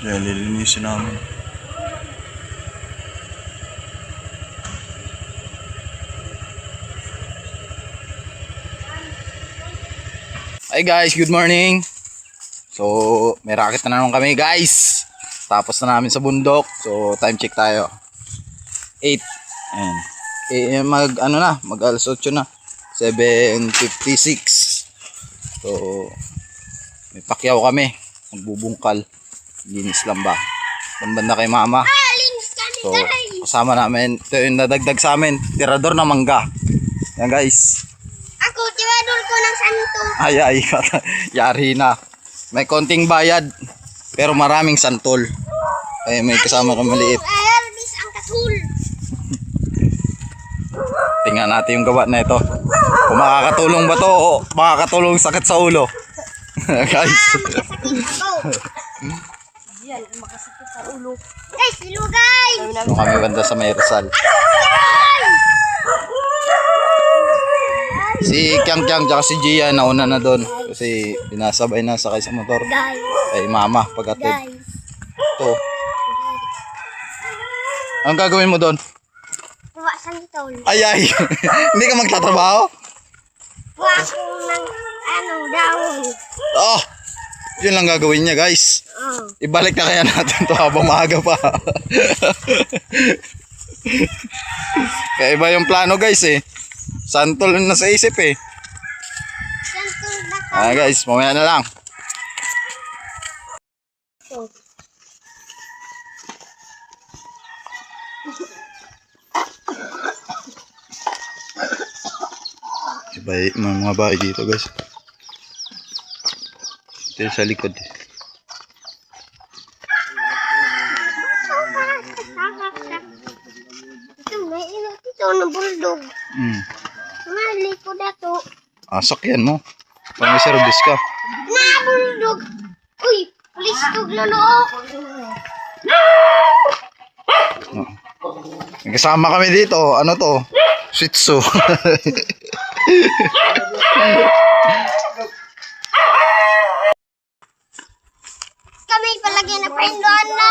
Yan, lilinisin namin. Hi guys, good morning. So, may racket na naman kami guys. Tapos na namin sa bundok. So, time check tayo. 8. Ayan. Mag alas 8 na. 7:56. So, may pakyaw kami. Magbubungkal. Linis lang ba? Banda kay mama. So, kasama namin. Ito yung nadagdag sa amin. Tirador na mangga. Yan guys. Ako, tirador ko ng santo. Ay, yari na. May konting bayad. Pero maraming santol. Ay, may kasama kang maliit. Elvis ang katul. Tingnan natin yung gawa na ito. Kung makakatulong ba to o makakatulong sakit sa ulo. Guys. Masakit ako. Yan, makasakit sa ulo. Guys, silugay. So kami banda sa may Rizal. Si Kyang tsaka si Gia nauna na doon. Kasi binasabay na sakay sa motor. Guys. Kay mama pag-atid. Guys. Ito. Anong gagawin mo doon? Kuha santol. Ay. Hindi ka magtatrabaho? Kuha ko ng dahon. Oh. Yun lang gagawin niya guys. Oh. Ibalik na kaya natin to habang maaga pa. Kaya iba yung plano guys eh. Santol na sa isip eh. Santol na ka. Guys, mamaya na lang. Oh. Iba mga bahay dito guys. Ito sa likod eh. Ito, may inot ito ng bulldog. Mga likod ato. Sakyan mo. Pag may service ka. Na, bulldog. Uy, pulis tog lolo. May kasama kami dito. Ano to? Shih Tzu. Kami palagi na pahindoan na.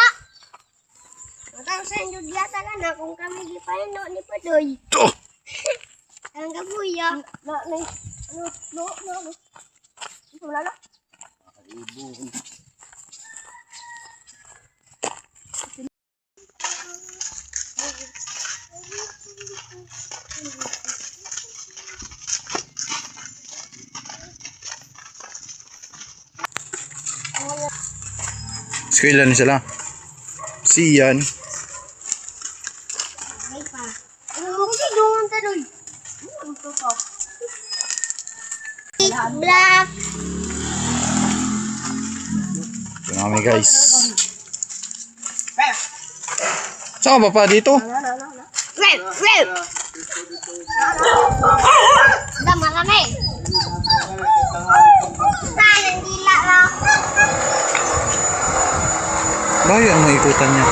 Matang sa inyo diyata ka na kung kami di pahindo ni Padoy. Ito. Ang gabuya. Wala. Eskwela ni sila. Siyan. Ay pa. Ano si dungan tadoy? Ano to to? Black. Ito namin guys. Saan ka ba pa dito? Rev, rev. Dama kami. Nandila lang. Bayo ang maikutan niya.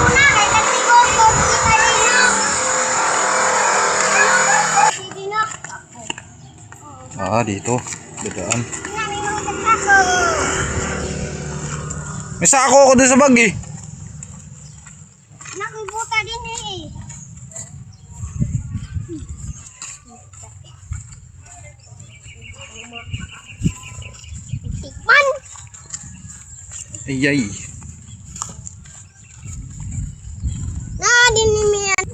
Dito. Dadaan. May sako ako doon sa bag eh. Nakibuta din eh. Tikman. Ayay. Din ni Mian.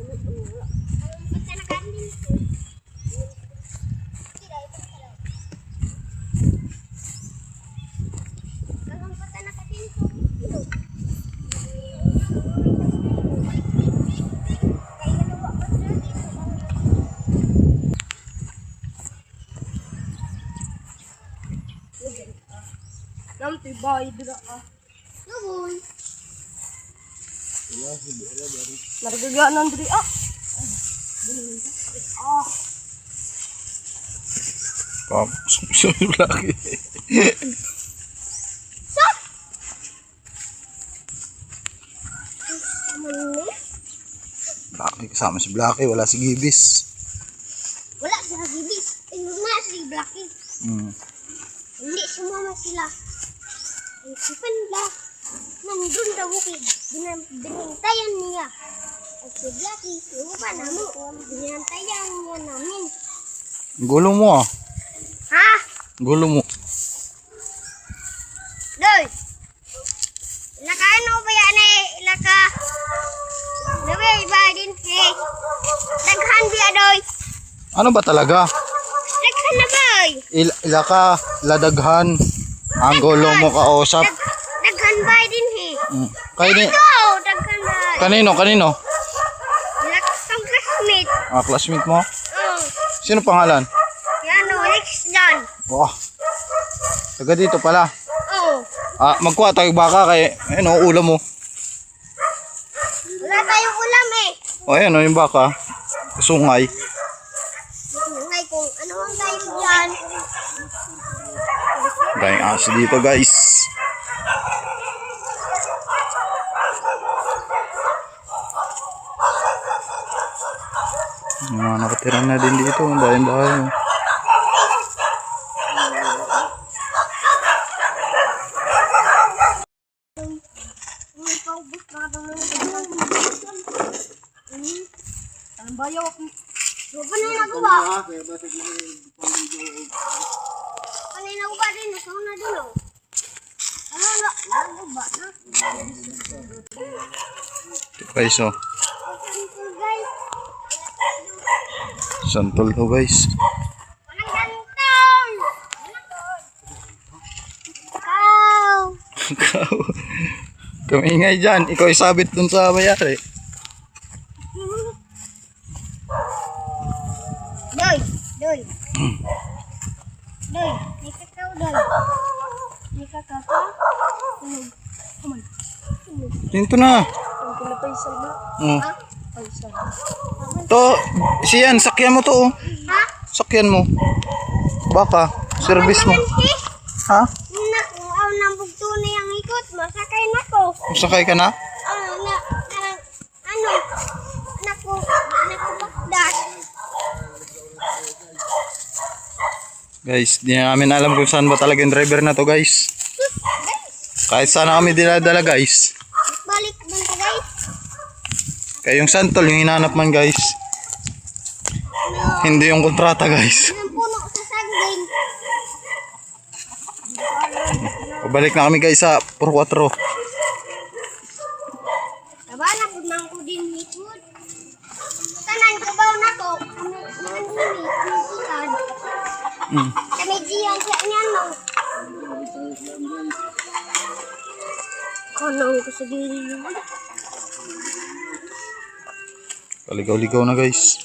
Nanti bayi dira ah. Nuhun. Naragaganan diri ah. Susunod lagi. Blackie, kasama si Blackie, wala si Gibis. Wala si Gibis. Na si Blackie. Hindi sumama sila. Ay, si Panda. Nandun sa bukid. Binantayan niya. At si Blacky, yung pa namin. Binantayan niya namin. Gulo mo ah. Ha? Gulo mo. Doy! Ilaka ano ba yan eh? Ilaka. Daway ba din eh? Daghan biya doy. Ano ba talaga? Daghan na boy. Ilaka, ladaghan. Ang gulo mo kausap. Daghan ba din eh? Kanino? Daghan ba. Kanino? Ilaka tong classmate. Ah, classmate mo? Oh. Sino pangalan? Yan o, next done. Wah. Taga dito pala. Oh. Ah, magkuha tayo baka kay ano ulam mo. Wala tayong ulam eh. O ayan o yung baka. Sungay. Ngay kung ano ang tayo dyan. Daming aso dito guys. Mga nakatira na din dito. Dahil. Paubos na ka ang bayo. Kanina ko ba? Kanina ko ba din? Ikaw na din o. Ano ba na? Guys oh. Guys. Santol to guys. Walang gantol. Ikaw. Kamingay dyan. Ikaw isabit dun sa mayari. Doy. Doy. Doy. May kakao doy. May kakao ka? Kumay. Dito na. Ang pinapaisal na. Oh. Ha? Paisal. To, siyan, sakyan mo to oh. Ha? Sakyan mo. Baka, service mo. Ha? Naku, aw nang bugto na yung ikot. Masakay na ko. Sakay ka na? Ano? Naku bakdas. Guys, di namin alam kung saan ba talaga yung driver na to guys. Kahit sana kami dinadala guys. Balik dun ka guys. Kaya yung santol, yung hinanap man guys. Ano? Hindi yung kontrata guys. Yung puno sa saging. Pabalik na kami guys sa 4-4. Sabana po nang ko din ikot. Tanan ko ba na ko? Ikan. Kami diyan sa niyan no. Kanang ko sa diri mo. Kaligaw-ligaw na guys.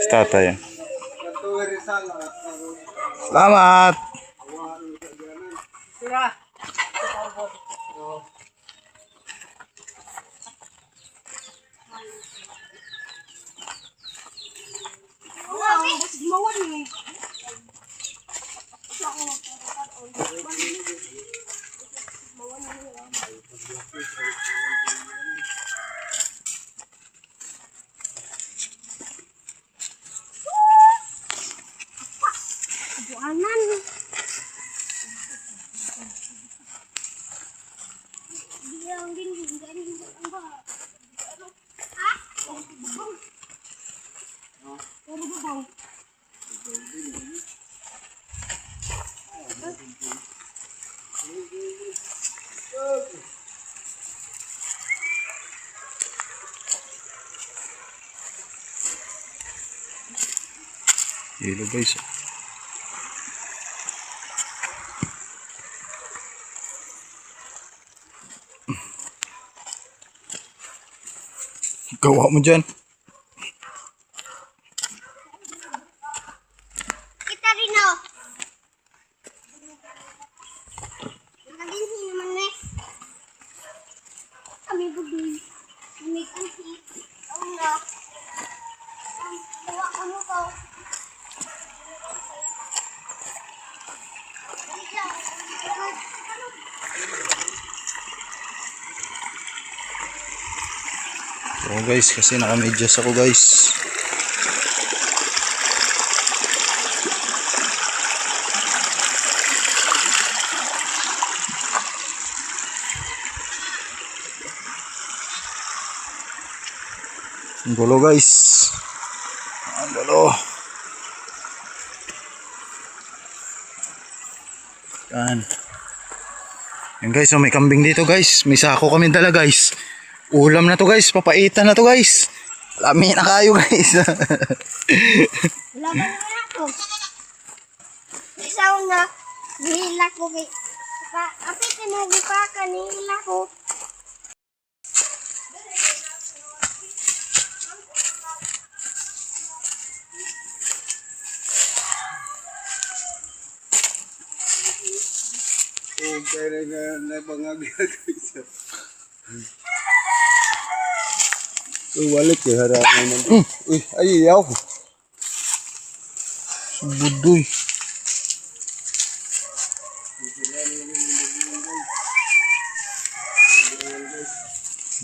Tatay. Selamat. Buanan. Bilang din ang ba. Ha? Ano ba bang? Hilo guys. Gawa mo dyan. Kita rin o. Nakadinsi naman eh. Kami bugin. Kami kansi. Ang na. Gawa ano ko. So guys, kasi naka-medyas ako guys. Ang gulo guys. Ang gulo. Yan. Yan guys, oh, may kambing dito guys. May sako kami dala guys. Ulam na to guys. Papaitan na to guys. Lami na kayo guys. Laban na ako. Isaw na. Nihila ko kay... Apit na gipakan. Nihila ko. Kaya na pangagay guys. Walik ya harapan naman. Uy, ayaw. Budoy.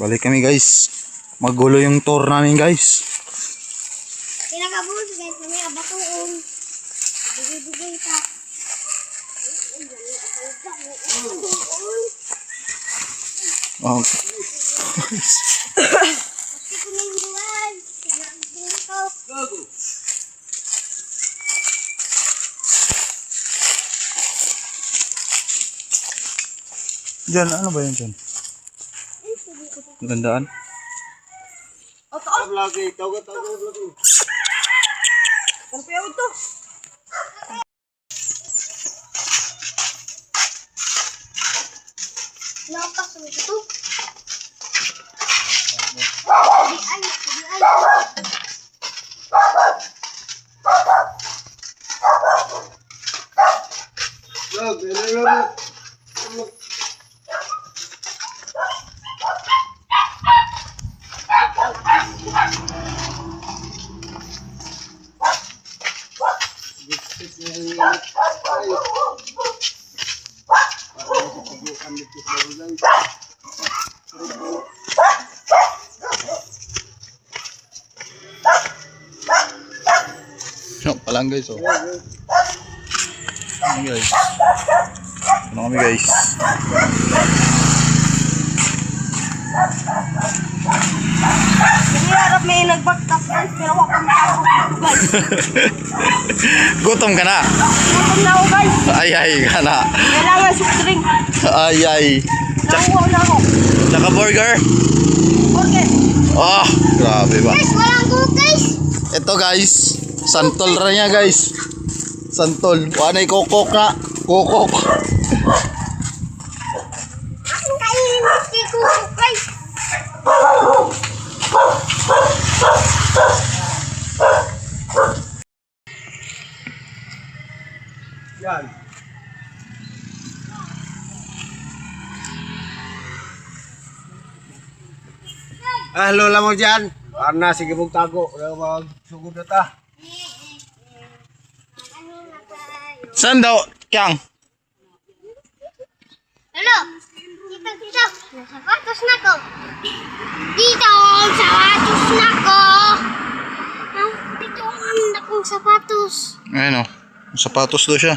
Balik kami guys. Magulo yung tour namin guys. Kinakabulso guys. May abatuon. Bigay-bigay pa. Oh. Pasti ko na yung duwan. Tingnan ko. Diyan, ano ba yun dyan? Gandaan? Lagi, tawag lagi. Kampiyaw ito. Lakas mo ito. Ay. Lagi. No, palang guys, oh. Ano guys? Ano kami guys? Hindi harap may nagbagtak guys. Pero wala pang takot guys. Gutom ka na? Gutom na ako guys. Ay ka na. Kailangan soft drink. Ay. Nakuha na ako. Tsaka burger? Burger. Oh, grabe ba? Guys, walang coke guys. Ito guys, santol ra niya guys. Santol. Wanay kokok na. Kokok. Ang kainin mo si coke guys. Yan. Lola mo dyan. Karena sige mong tago. Magsugod na ta. Saan daw, Kyang? Hello. Dito. Sapatos na ko. Dito, sapatos na ko. Dito ang akong sapatos. Ayun oh. Sapatos daw siya.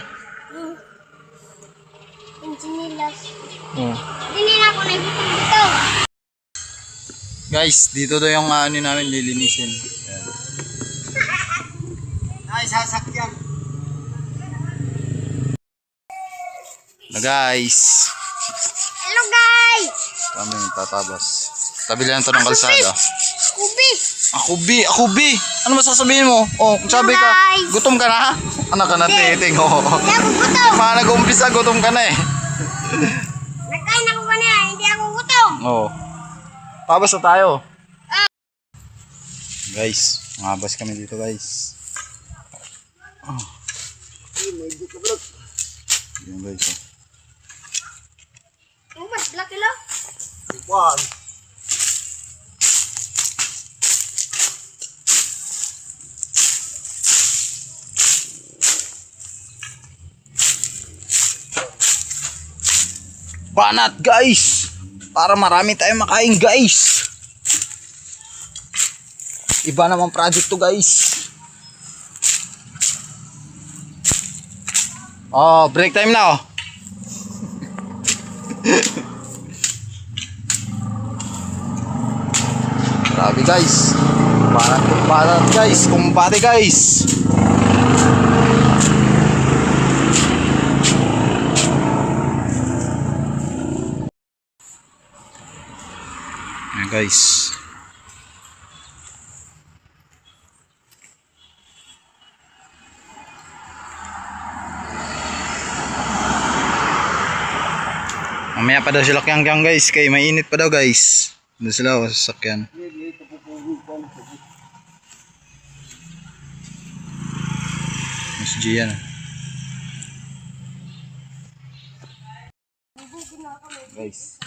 Yung sinilas. Oh. Hindi na ako naibutang dito. Guys, dito daw yung ano namin lilinisin. Ayan. Ay, sasakyan. Na guys. Hello guys. Kami tatabas. Tabi lang to ng kalsada. Kubi. Ako bi. Ano masasabihin mo? Oh, kung sabi ka, Guys. gutom ka na? Anak ka na titing. Oh. Hindi ako gutom. Mga nag-umpisa, gutom ka na eh. Nagkain ako kanina. Hindi ako gutom. Oo. Tabas na tayo. Guys, mabas kami dito guys. Yan guys. Oh. Yung mas black ilo. Ikuan. Banat guys. Para marami tayong makain guys. Iba namang project to guys. Oh, break time na oh. Grabe guys. Kumbaran guys. Kumbate guys. Ayan guys. Mamaya pa daw sila kyang guys. Kaya mainit pa daw guys. Doon sila sa sasakyan. Mas Gian. Guys.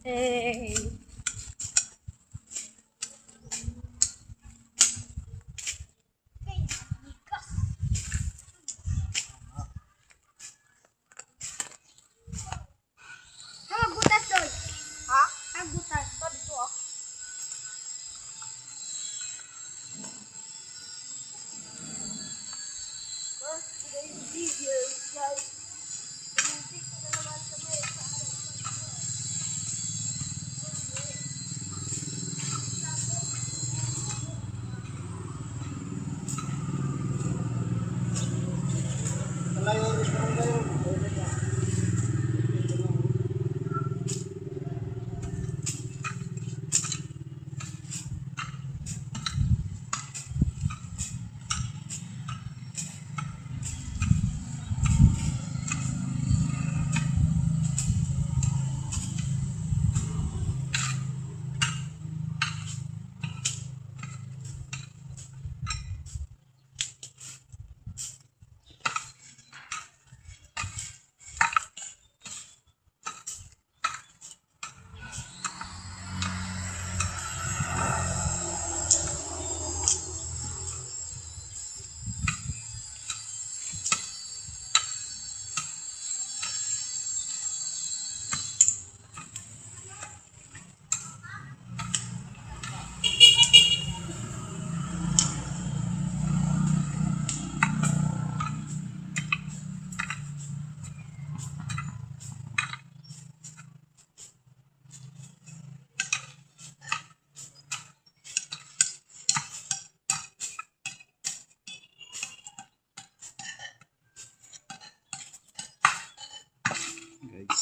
Hey. Butas doy. Ha? Ang butas. Sabi ko ah. Guys.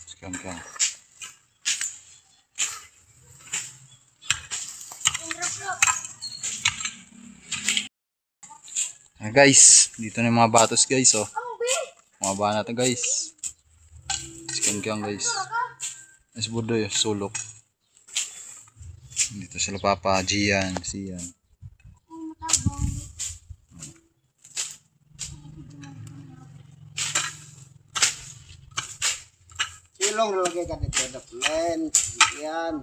Sekarang. Guys, dito na yung mga batos guys oh. Mga banat na guys. Sekarang guys. Mas budoy sulok. Dito sila Papa Gian, Sian. Silong nalagay ka dito na plan. Yan.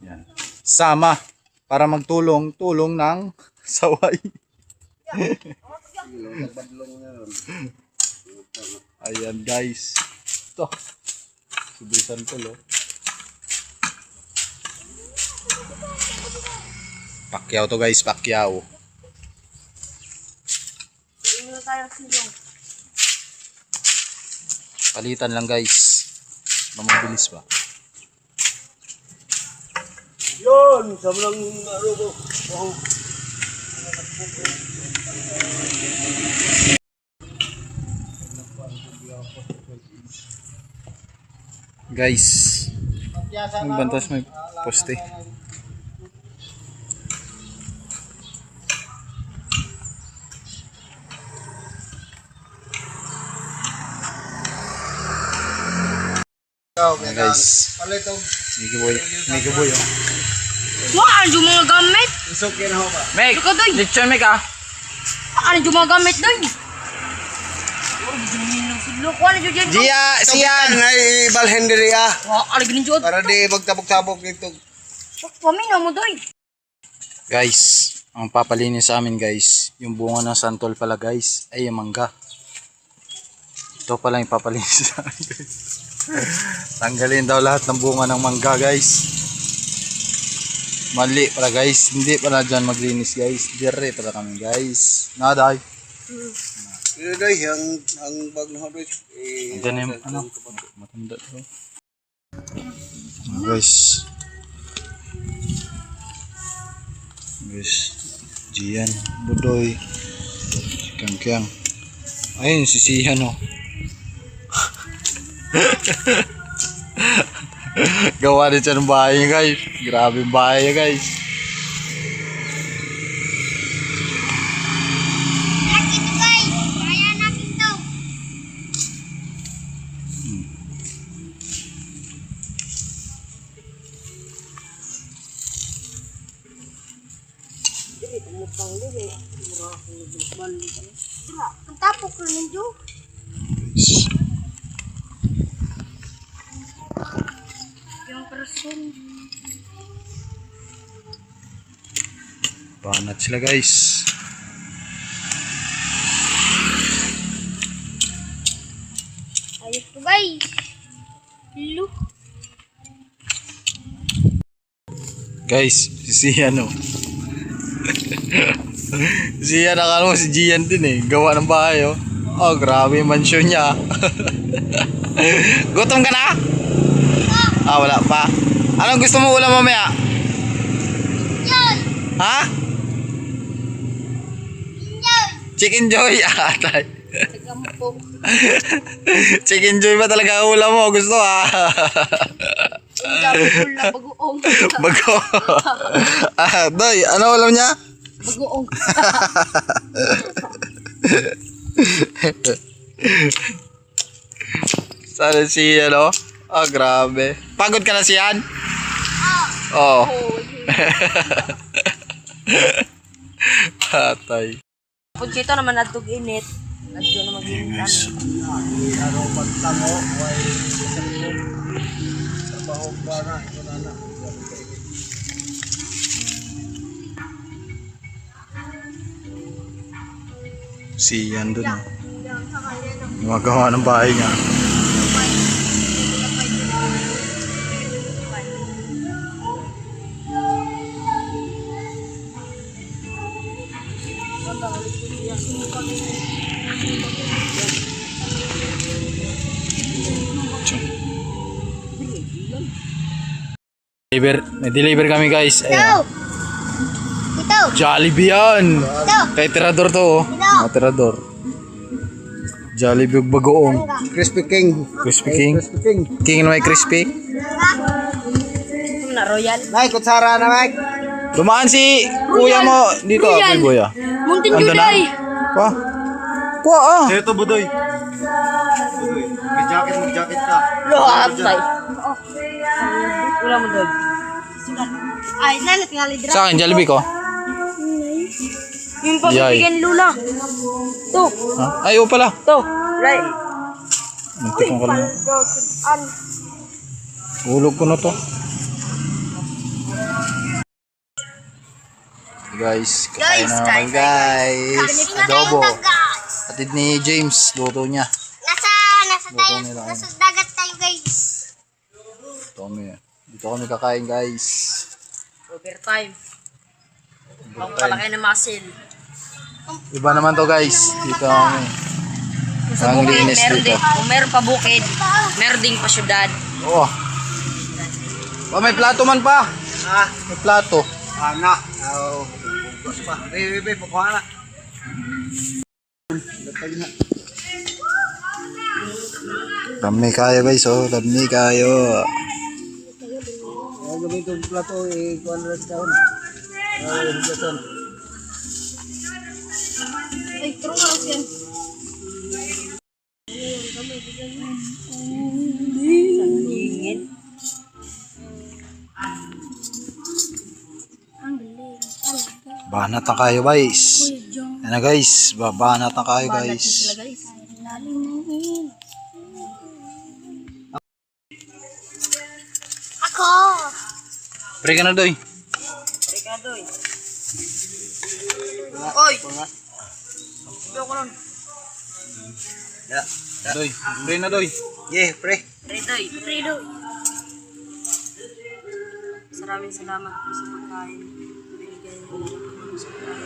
Yan. Sama para magtulong ng saway. Silong nagbadlong na ron. Ayan guys. Ito. Subisan ko lo. Pakyaw to guys, pakyaw. Hindi tayo silong. Palitan lang guys. Mabilis ba? Yun, sabi ng ano ko. Oh. Guys, yung bantas may poste. Ayan guys, Palitong Mega boy oh. Wah, ano yung mga gamit? isok yan ho ba? Meg, Ikaw, Doy. lechon Meg ah. Ano yung mga gamit doy? Oh, ginumin ng sidlo ko. Ano yung dyan? Siyan ay balhenderiya. Wah, ano ganun dyan? Para di magtabok-tabok dito. Pamina mo doy. Guys, ang papalinis sa amin guys, yung bunga ng santol pala guys, ay yung mangga. Ito pala yung papalinis sa amin guys. Tanggalin daw lahat ng bunga ng mangga guys. Mali pala guys. Hindi pala dyan maglinis guys. Dire pala kami guys. Naday. Pero doy, ang bag na doy. Diyan yung ano. Matanda to. Guys. Guys. Gian. Budoy. Kangkyang. Ayun si Sihan oh. Gawa din siya ng bahay niya guys. Grabe yung bahay niya guys. Laki to guys. Kaya natin to. Ang tapok na ninyo. Yung person. Banat sila guys. Ayos to guys. Lu. Guys, si Sian oh. Si Sian, akala mo si Gian din eh. Gawa ng bahay oh. Oh, grabe yung mansion niya. Gutom ka na? Ah, wala pa. Anong gusto mo ulam mamaya? Yun. Ha? Yun. Chicken Joy. Ah, tay. Nagampok. Chicken Joy ba talaga ang ulam mo? Gusto ah. Pula bagoong. Bago. Ah, Doy, ano ulam niya? Bagoong. Sana si ano? Oh, grabe. Pagod ka na siyan? Oo. Oh. Patay. Pag ito naman natog init, nadyo na mag-init. Araw pagtamo, way kasabot. Sa bahog ba na, ito na. Siyan dun. Oh. Gumagawa ng bahay niya. May deliver kami guys. Ito. Ayan. Ito. Jollibee yan. Ito. Kay Tirador to oh. Tirador. Jollibee bagoong. Crispy King. Crispy King. Crispy King. King na may crispy. Na royal. Nay, kutsara na, Mike. Dumaan si kuya mo dito, Apoy Boya. Muntin Ando na? Juday. Pa? Kuha ah. Ito, Budoy. Budoy. Mag-jacket ka. Lahat tayo. Wala mo doon. Ay, nalat nga lidra. Sa akin, Jollibee ko. Yung pabibigyan Lula. To. Ha? Ay, oo pala. To. Lay. Muntik ko lang. Ulog ko na to. Guys, kakain na naman guys. Adobo. Atid ni James, luto niya. Nasa tayo. Luto nila. Nasa dagat tayo guys. Dito kami kakain guys. Overtime. Ang palaki na muscle. Iba naman to guys. Dito kami. Sa Ang bukid, linis meron dito. din. Kung meron pa bukid, meron ding pa syudad. Oh. Oh, may plato man pa. Ah, May plato. anak. Oh, bugos pa. Bebe, pakuha na. Dami kayo guys, oh. Dami kayo. Ang gamitin yung plato, kuha na rin taon. Hugasan. Ay, turo nga lang siyan. Hingin. Banat na kayo guys. Yan na guys. Babanat na kayo guys. guys. Ako. Pre ka na doy. Ricardo. Oy. Ito ko nun. Ya. Doy. Pre na doy. Yeah, pre. Ridoy. Fredo. Maraming salamat po sa pagkain. Binigay niyo po sa pagkain.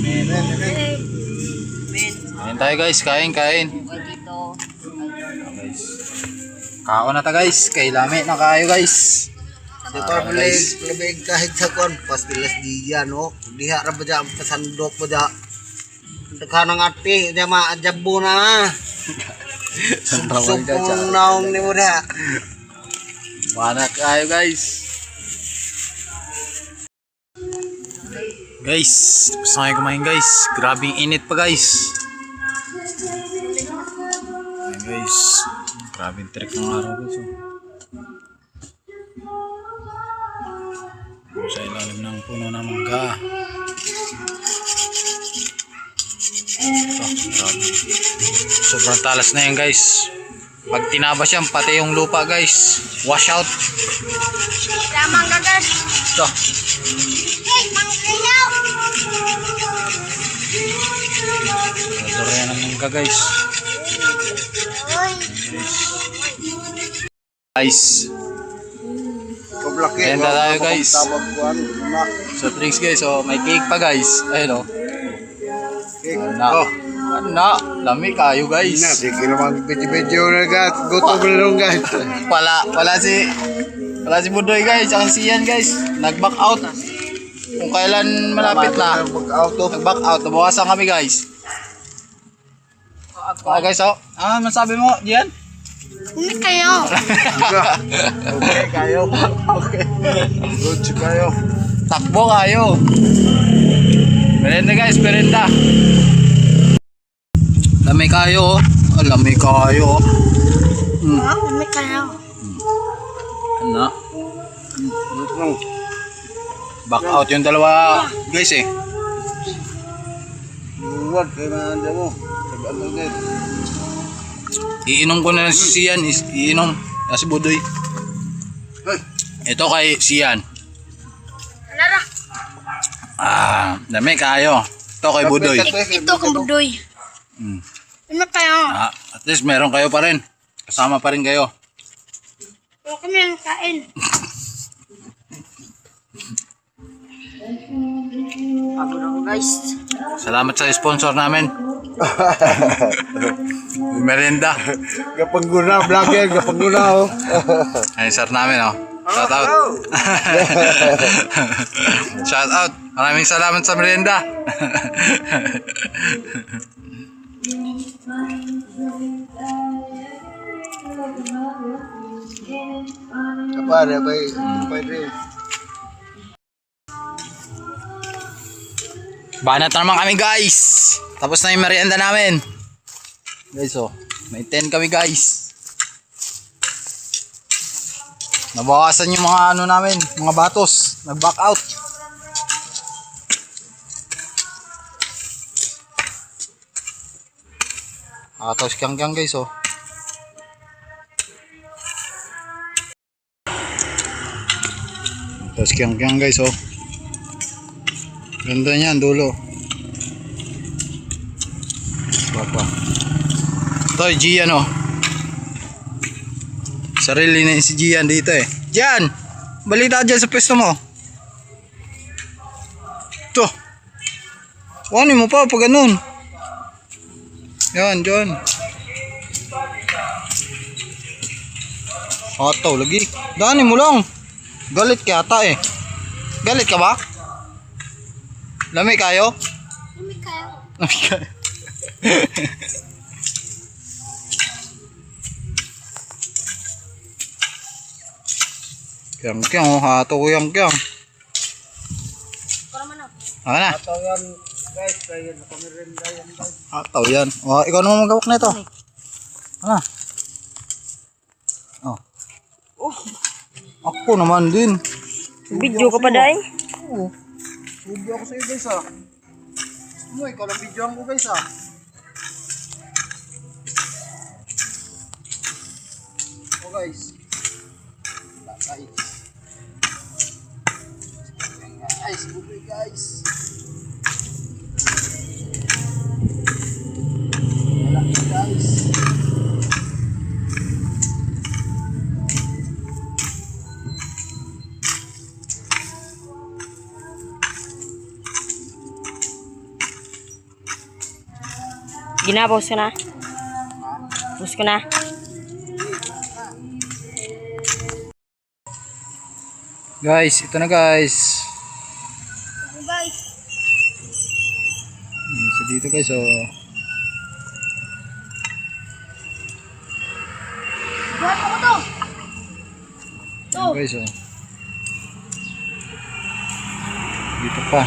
Amen. Amen. Kain tayo guys, kain. Okay, dito. Guys. Kaon na ta guys, kay lami na kayo guys. Ito labig kahit sa kon pastilas diya no. Diha ra ba dyan pasandok ba dyan. Daghan ng ati, diya maadjabo na. Sumpong naong ni mo na. Mana kayo guys. Guys, tapos na kayo kumain guys. Grabing init pa guys. Ayan guys. Grabing trick ng araw guys. Sa ilalim ng puno ng mangga. Ito, grabe. Sobrang talas na yan guys. Pag tinabas yan, pati yung lupa guys. Wash out. Tamang gagas. Ito. Hey, mangkayaw. Adoro yan ang mangga guys. Uy. Guys. Kablaki. Ayan na tayo, guys. Tawag ko ano. So drinks guys. So may cake pa guys. Ayun o. Na. Oh. Na. Lami kayo guys. Na, sige naman video na guys. Gutom na lang guys. Wala si Budoy guys. Tsaka si Ian guys. Nag-back out. Kung kailan malapit na. Mag-auto. Nag-back out. Nabawasan kami guys. Okay guys. So, masabi mo Ian? Hindi kayo. Okay kayo. Okay. Good kayo. Takbo kayo. Merenda guys. Merenda. Lami kayo. Lami kayo. Hindi kayo. Ano? Back out yung dalawa guys eh. Huwag kayo na anda mo. Sabihan mo guys. Iinom ko na lang si Sian. Iinom. Si Budoy. Ito kay Sian. Dami kayo. Ito kay Budoy. Ito kang budoy. Hindi kayo. At least meron kayo pa rin. Kasama pa rin kayo. Huwag kami ang kain. Pagod ako guys. Salamat sa sponsor namin. Merenda. Kapangguna, vlogger, kapangguna oh. Ay, sir namin oh. Shout out. Shout out. Maraming salamat sa merenda. Kapare, bay rin. Banat na naman kami guys. Tapos na yung merienda namin. Guys oh, may 10 kami guys. Nabawasan yung mga ano namin, mga batos. Nag-back out. Nakataos kyang guys oh. Nakataos kyang guys oh. Ganda niyan, dulo. Papa. Ito, Gian oh. Sarili na si Gian dito eh. Gian! Balita dyan sa pwesto mo. Ito. Ano mo pa pag ganun? Yan, dyan. Ataw, lagi. Dani mo lang. Galit ka ata eh. Galit ka ba? Lami kayo? Hindi kayo. Lami kayo. Kyang oh, hato ko kyang. Para man na. Ano na? Ataw yan guys, kayo nakamirinda yan guys. Hataw yan. Oh, ikaw naman magawak na ito. Ano? Oh. Ako naman din. Video ka pa dahil? Oo. Video ako sa'yo guys ah. Gusto mo, ikaw lang videoan ko guys ah. Oh guys. Guys, buboy guys. Gina, pause ka na. Pause ka na. Guys, ito na guys. Guys, So dito guys, oh. buhat mo ko to. Ayan, guys, oh. Dito pa.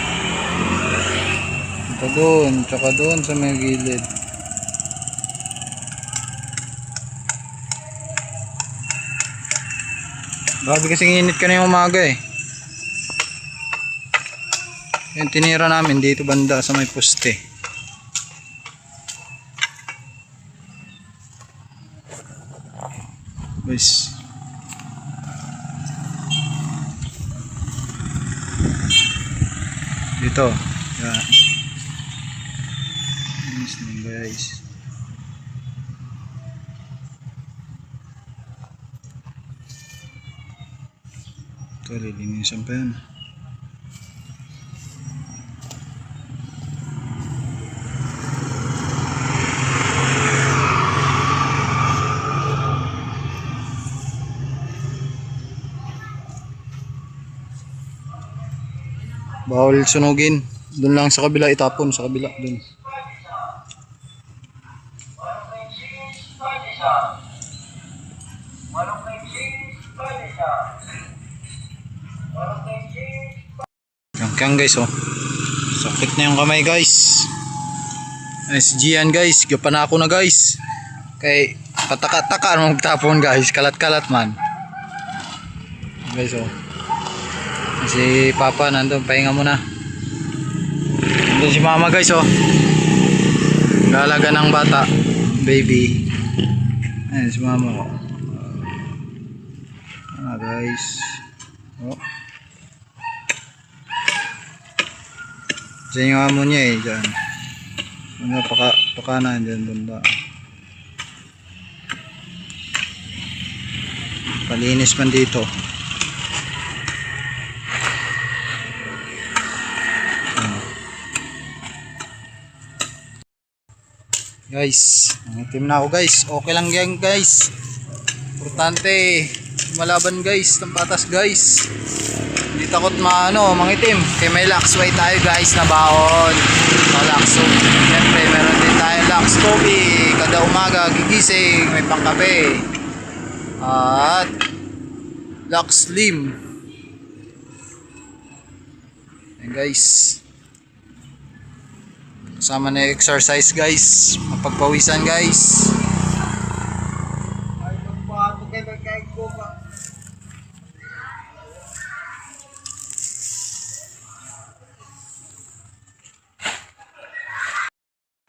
Ito doon, tsaka doon sa may gilid. Grabe kasing init ka na yung umaga eh. Yan, tinira namin dito banda sa may poste. Guys. Dito. Yan. Ayan lang guys. Ito, lilinisan pa yan. Bawal sunugin. Doon lang sa kabila itapon, sa kabila doon. Yan guys, oh. Sakit na yung kamay guys. SG yan guys, gapan ako na guys. Kay pataka-taka magtapon guys, kalat-kalat man. Guys, oh. Si Papa nandun, pahinga muna. Nandun si Mama guys, oh. Galaga ng bata, baby. Ayan si Mama, oh. Guys, oh. Diyan yung amo niya eh, dyan. Ano, pakanan dyan bunda. Palinis man dito. Guys, nangitim na ako guys. Okay lang yan guys. Importante malaban guys ng patas guys. Hindi takot mangitim. Kaya may laksway tayo guys na baon. Lakso. Siyempre meron din tayo laks coffee. Kada umaga gigising may pangkape. At laks slim. Ayan guys. Kasama na exercise guys. Mapagpawisan guys. Ay, magpato kayo magkain ko ba?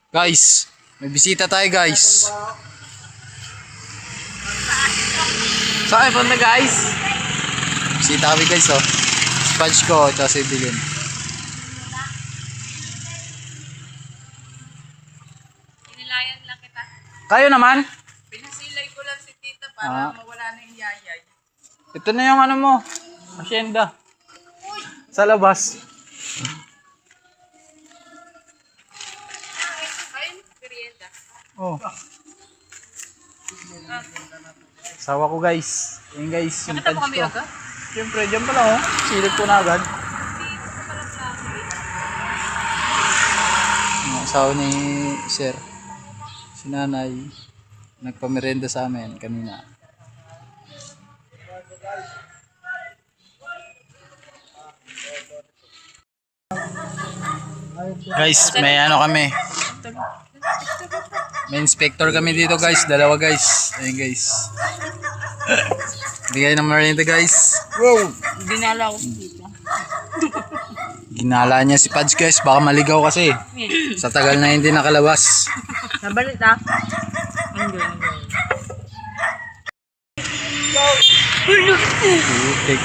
Guys, may bisita tayo guys. Saan po na guys? Bisita kami guys, oh. Sponge ko, tsaka si Bilin. Pinilayan lang kita. Kayo naman? Pinasilay ko lang si tita para mawala na yung yayay. Ito na yung ano mo. Asyenda. Sa labas. Ayun, perienda. Oh. Sawa ko guys. Ayun guys, yung Nakita mo punch kami ko. aga? Siyempre, dyan pala oh. Silip ko na agad. Yung asawa ni Sir. Si Nanay. Nagpamerenda sa amin kanina. Guys, may ano kami. May inspector kami dito guys. Dalawa guys. Ayun guys. Bigay ng merienda guys. Wow! Dinala ko si tita. Ginala niya si Pads guys. Baka maligaw kasi. Sa tagal na hindi nakalabas. Nabalit ah. Enjoy. Take.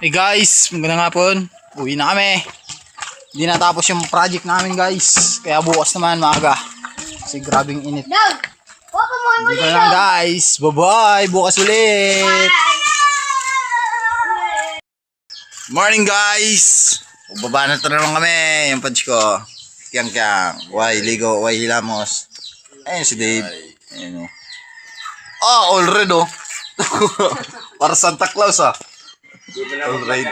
Hey guys, magandang hapon. Uwi na kami. Hindi natapos yung project namin guys. Kaya bukas naman maaga. Kasi grabing init. Dog! Huwag mo mo Dito na lang guys. Bye-bye. Bukas ulit. Morning guys. Baba na to naman kami. Yung punch ko. Kyang-kyang. Why ligo. Why hilamos. Ayun si Dave. Ayun o. Ah, all red oh. Para Santa Claus ah. All red.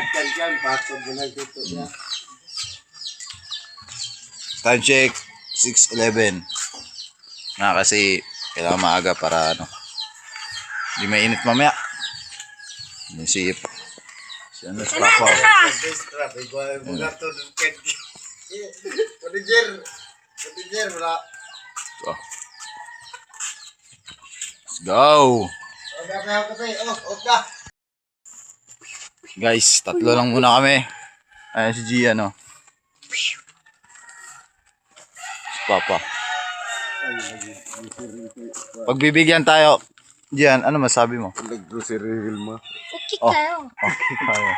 Time check. 6:11. Kasi kailangan maaga para ano. Hindi mainit mamaya. Yung si ano sa papa. So. Let's go. Guys, tatlo lang muna kami. Ayan si Gian oh. Si papa. Pagbibigyan tayo. Gian, ano masabi mo? Nag-grocery mo. Okay Oh. kayo. Okay tayo.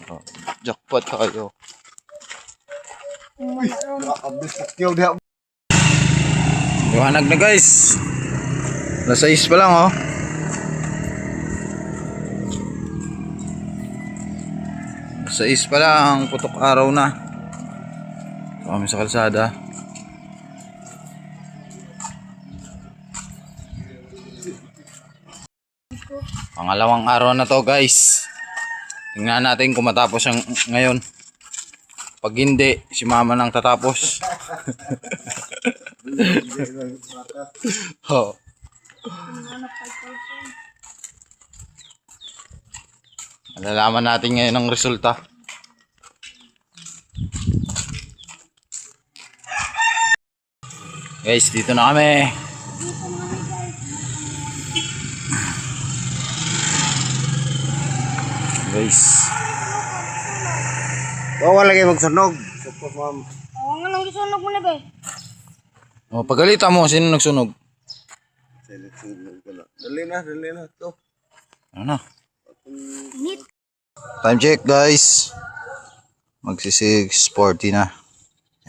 Oh. Jackpot tayo. Liwanag na guys. Nasa 6 pa lang oh. Nasa 6 pa lang, putok araw na. Kami sa kalsada. Pangalawang araw na to guys. Tingnan natin kung matapos ang ngayon. Pag hindi, si mama nang tatapos. Oh. Malalaman natin ngayon ang resulta. Guys, dito na kami. Guys. Wala kayo magsunog. Support ma'am. Oo nga nang gisunog mo na ba? Oh, pagalitan mo, sino nagsunog? Dali na. Ito. Ano na? Nit. Time check guys. Magsi 6:40 na.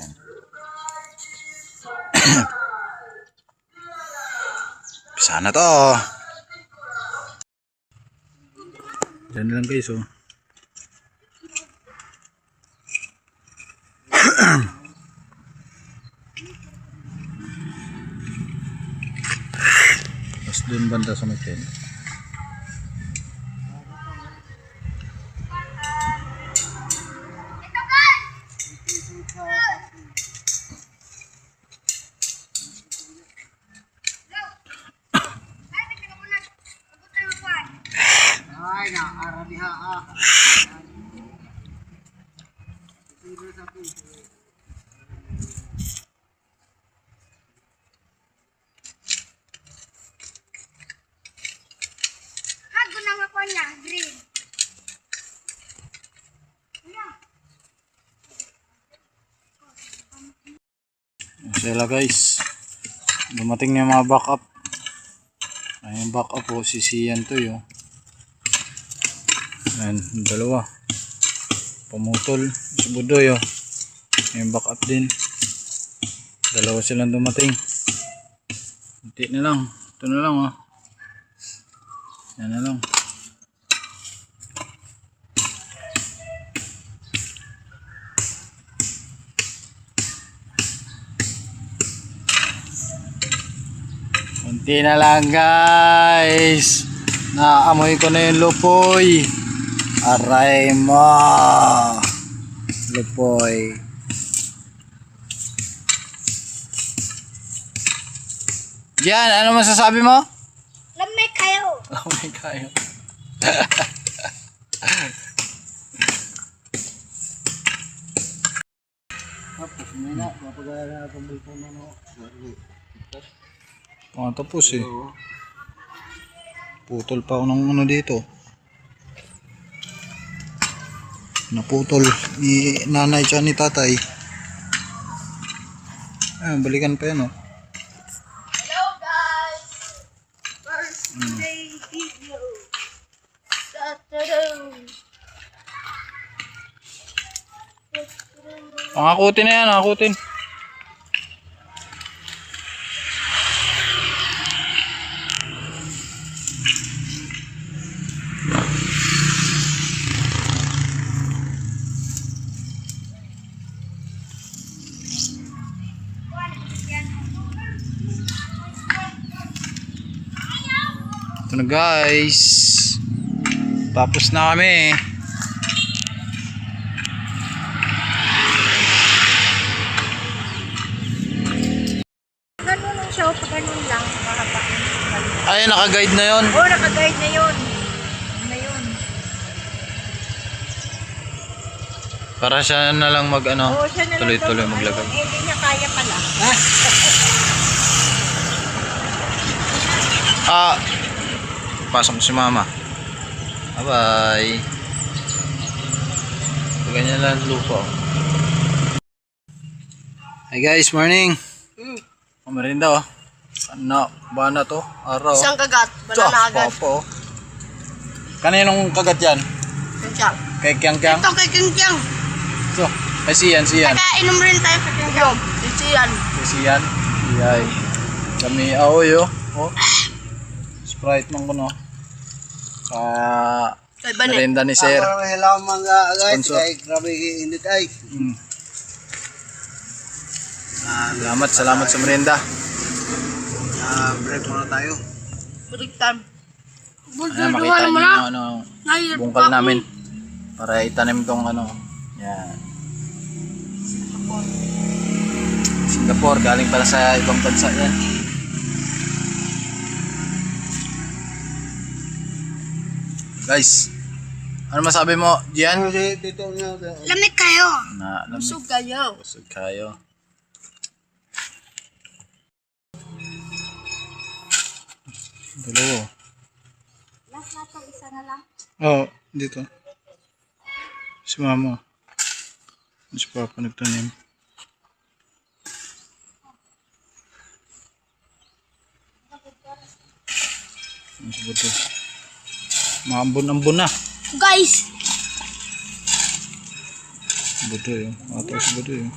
Yan. Sana to. Yan lang guys oh. Tapos dun banda sa may tent. Ay na, arabiha ah. Hago na nga ko niya, green. Sila guys. Dumating na yung mga backup. Ay, yung backup po, si Sian to yun. Ayan, dalawa. Pumutol. Si Budoy oh. Yung backup din. Dalawa silang dumating. Hindi na lang. Ito na lang oh. Yan na lang. Kunti na lang guys. Naamoy ko na yung lupoy. Aray mo. Lupoy. Diyan, ano masasabi mo? Lamay kayo. Oh my God. Tapos eh. Putol pa ako ng ano dito. Naputol ni nanay tsaka ni tatay. Ayun, balikan pa yan oh. Hello guys. Birthday video. Pangakutin na yan, pangakutin. Ito na guys. Tapos na kami. Ganun lang siya, pag ganun lang. Ay, naka-guide na yon. Oo, naka-guide na yun. Na yun. Para siya na lang mag ano, Oo, siya na lang tuloy-tuloy daw, maglagay. hindi niya kaya pala. Pasok si mama. Bye-bye. Ganyan lang lupa. Hi guys, morning. Merinda oh. Ano, ba na to? Araw. Isang kagat. Tsa, Banana agad. papa oh. Kaninong kagat yan? Kansyang. Kay Kyang-Kyang? Ito kay Kinkyang. So, ay siyan. Kainom rin tayo sa Kinkyang. Ito yan. Kay siyan. Iyay. Kami aoy oh. Oh. Sprite man ko no. Kay Banet. Merinda ni sir. Ako hello mga guys, Sponsor. kay grabe init ay. Salamat sa merinda. Break muna tayo. Break time. Ayan, makita niyo yung ano, bungkal namin. Para itanim tong ano. Yan. Singapore. Galing pala sa ibang bansa yan. Guys, ano masabi mo, Gian? Dito nga. Lamig kayo. Busog kayo. Busog kayo. Dalawa. Last na to, isa na lang. Oo, dito. Si mama. Si papa nagtanim. Ang buto. Maambon-ambon na. Guys! Buto yun. Ata sa buto yun.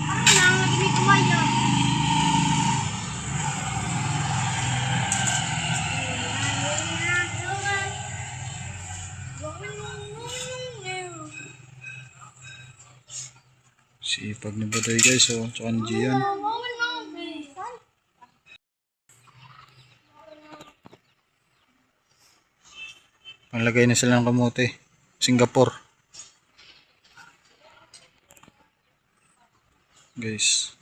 Ano na, hindi kumaya. Sipag ni Butoy guys, oh. Tsaka ni Gian. Panlagay na sila ng kamote. Singapore. Guys.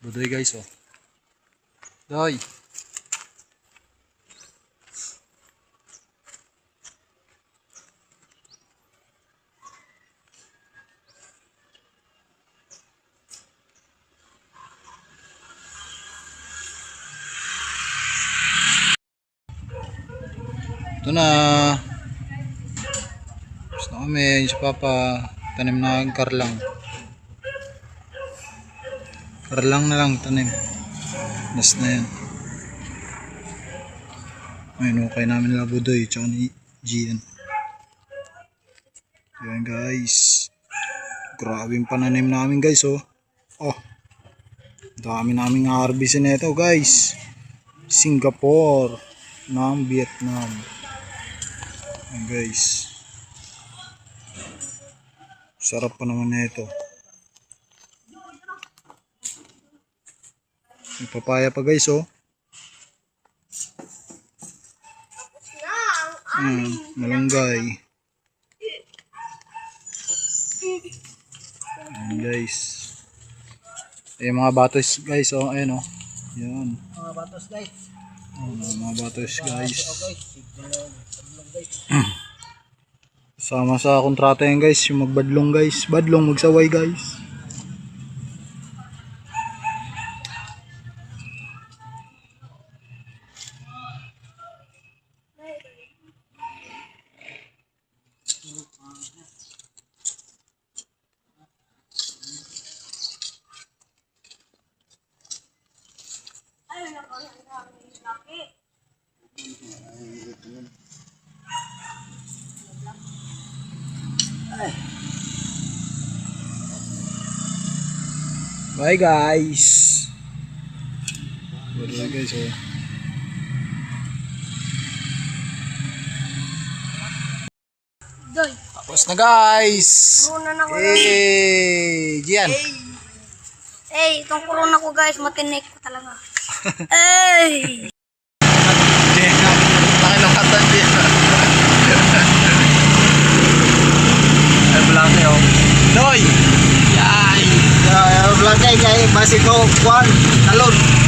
Budoy guys, oh. Doy. Ito na. kami, si Papa, tanim na karlang. Karlang na lang tanim. Nas na yan. Ayun, okay namin Labudoy, tsaka ni Gian. Ayan guys. Grabe yung pananim namin guys, oh. Oh. Dami naming harvestin nito guys. Singapore ng Vietnam. Ayan guys. Sarap pa naman nito. May papaya pa guys, oh. Malunggay. Ayan guys. Ayan mga batos guys, oh. Ayan, oh. Ayan. Mga batos guys. Mga batos guys. Sama sa kontrata yan guys, yung magbadlong guys. Badlong magsaway guys. Bye guys. Bye guys, oh. Doy, Tapos na guys. kurunan ako. Gian. Itong kurunan ko guys, matinik ko talaga. Ay! Nakilangkatan din. Ay, blake, oh. Noy! Yay! Vlog kay basi ko kuan talon.